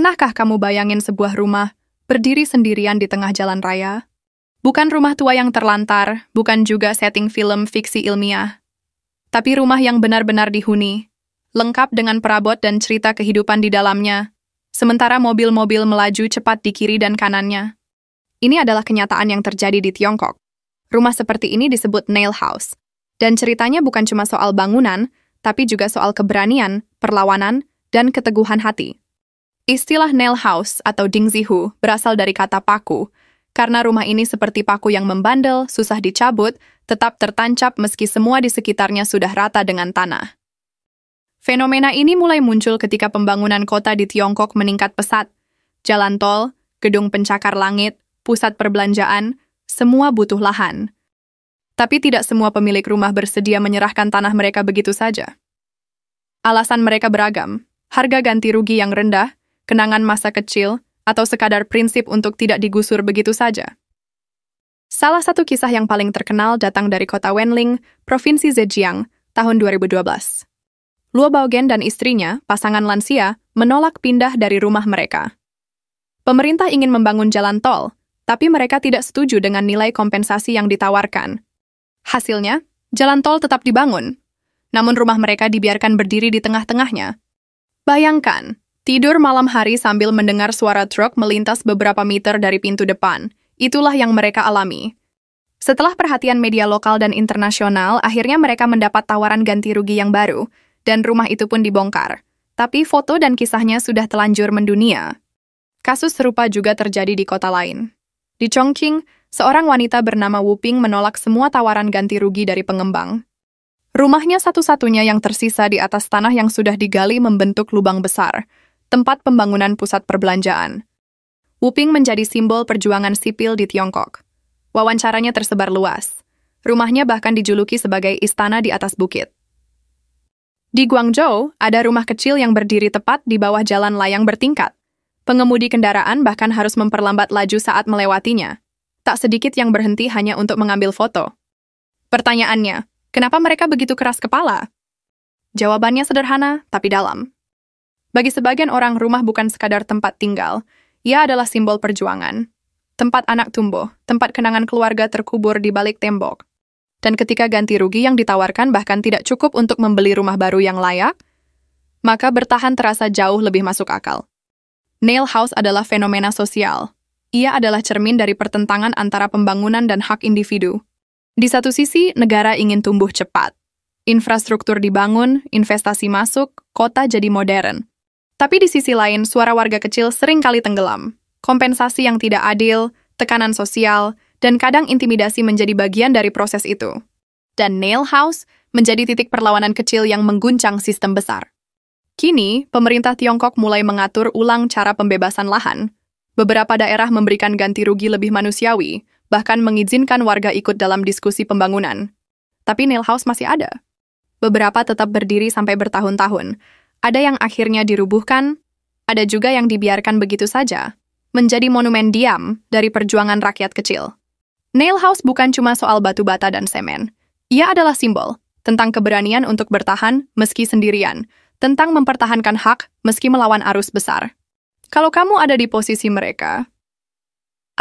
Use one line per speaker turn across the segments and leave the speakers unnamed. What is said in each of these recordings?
Pernahkah kamu bayangin sebuah rumah berdiri sendirian di tengah jalan raya? Bukan rumah tua yang terlantar, bukan juga setting film fiksi ilmiah, tapi rumah yang benar-benar dihuni, lengkap dengan perabot dan cerita kehidupan di dalamnya, sementara mobil-mobil melaju cepat di kiri dan kanannya. Ini adalah kenyataan yang terjadi di Tiongkok. Rumah seperti ini disebut nail house, dan ceritanya bukan cuma soal bangunan, tapi juga soal keberanian, perlawanan, dan keteguhan hati. Istilah nail house atau dingzihu berasal dari kata paku, karena rumah ini seperti paku yang membandel, susah dicabut, tetap tertancap meski semua di sekitarnya sudah rata dengan tanah. Fenomena ini mulai muncul ketika pembangunan kota di Tiongkok meningkat pesat. Jalan tol, gedung pencakar langit, pusat perbelanjaan, semua butuh lahan. Tapi tidak semua pemilik rumah bersedia menyerahkan tanah mereka begitu saja. Alasan mereka beragam, harga ganti rugi yang rendah, kenangan masa kecil, atau sekadar prinsip untuk tidak digusur begitu saja. Salah satu kisah yang paling terkenal datang dari kota Wenling, Provinsi Zhejiang, tahun 2012. Luo Baogen dan istrinya, pasangan lansia, menolak pindah dari rumah mereka. Pemerintah ingin membangun jalan tol, tapi mereka tidak setuju dengan nilai kompensasi yang ditawarkan. Hasilnya, jalan tol tetap dibangun, namun rumah mereka dibiarkan berdiri di tengah-tengahnya. Bayangkan, tidur malam hari sambil mendengar suara truk melintas beberapa meter dari pintu depan. Itulah yang mereka alami. Setelah perhatian media lokal dan internasional, akhirnya mereka mendapat tawaran ganti rugi yang baru, dan rumah itu pun dibongkar. Tapi foto dan kisahnya sudah telanjur mendunia. Kasus serupa juga terjadi di kota lain. Di Chongqing, seorang wanita bernama Wu Ping menolak semua tawaran ganti rugi dari pengembang. Rumahnya satu-satunya yang tersisa di atas tanah yang sudah digali membentuk lubang besar, tempat pembangunan pusat perbelanjaan. Wu Ping menjadi simbol perjuangan sipil di Tiongkok. Wawancaranya tersebar luas. Rumahnya bahkan dijuluki sebagai istana di atas bukit. Di Guangzhou, ada rumah kecil yang berdiri tepat di bawah jalan layang bertingkat. Pengemudi kendaraan bahkan harus memperlambat laju saat melewatinya. Tak sedikit yang berhenti hanya untuk mengambil foto. Pertanyaannya, kenapa mereka begitu keras kepala? Jawabannya sederhana, tapi dalam. Bagi sebagian orang, rumah bukan sekadar tempat tinggal. Ia adalah simbol perjuangan. Tempat anak tumbuh, tempat kenangan keluarga terkubur di balik tembok. Dan ketika ganti rugi yang ditawarkan bahkan tidak cukup untuk membeli rumah baru yang layak, maka bertahan terasa jauh lebih masuk akal. Nail house adalah fenomena sosial. Ia adalah cermin dari pertentangan antara pembangunan dan hak individu. Di satu sisi, negara ingin tumbuh cepat. Infrastruktur dibangun, investasi masuk, kota jadi modern. Tapi di sisi lain, suara warga kecil sering kali tenggelam. Kompensasi yang tidak adil, tekanan sosial, dan kadang intimidasi menjadi bagian dari proses itu. Dan nail house menjadi titik perlawanan kecil yang mengguncang sistem besar. Kini, pemerintah Tiongkok mulai mengatur ulang cara pembebasan lahan. Beberapa daerah memberikan ganti rugi lebih manusiawi, bahkan mengizinkan warga ikut dalam diskusi pembangunan. Tapi nail house masih ada. Beberapa tetap berdiri sampai bertahun-tahun. Ada yang akhirnya dirubuhkan, ada juga yang dibiarkan begitu saja, menjadi monumen diam dari perjuangan rakyat kecil. Nail house bukan cuma soal batu bata dan semen. Ia adalah simbol tentang keberanian untuk bertahan meski sendirian, tentang mempertahankan hak meski melawan arus besar. Kalau kamu ada di posisi mereka,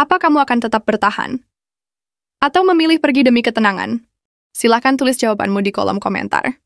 apa kamu akan tetap bertahan? Atau memilih pergi demi ketenangan? Silakan tulis jawabanmu di kolom komentar.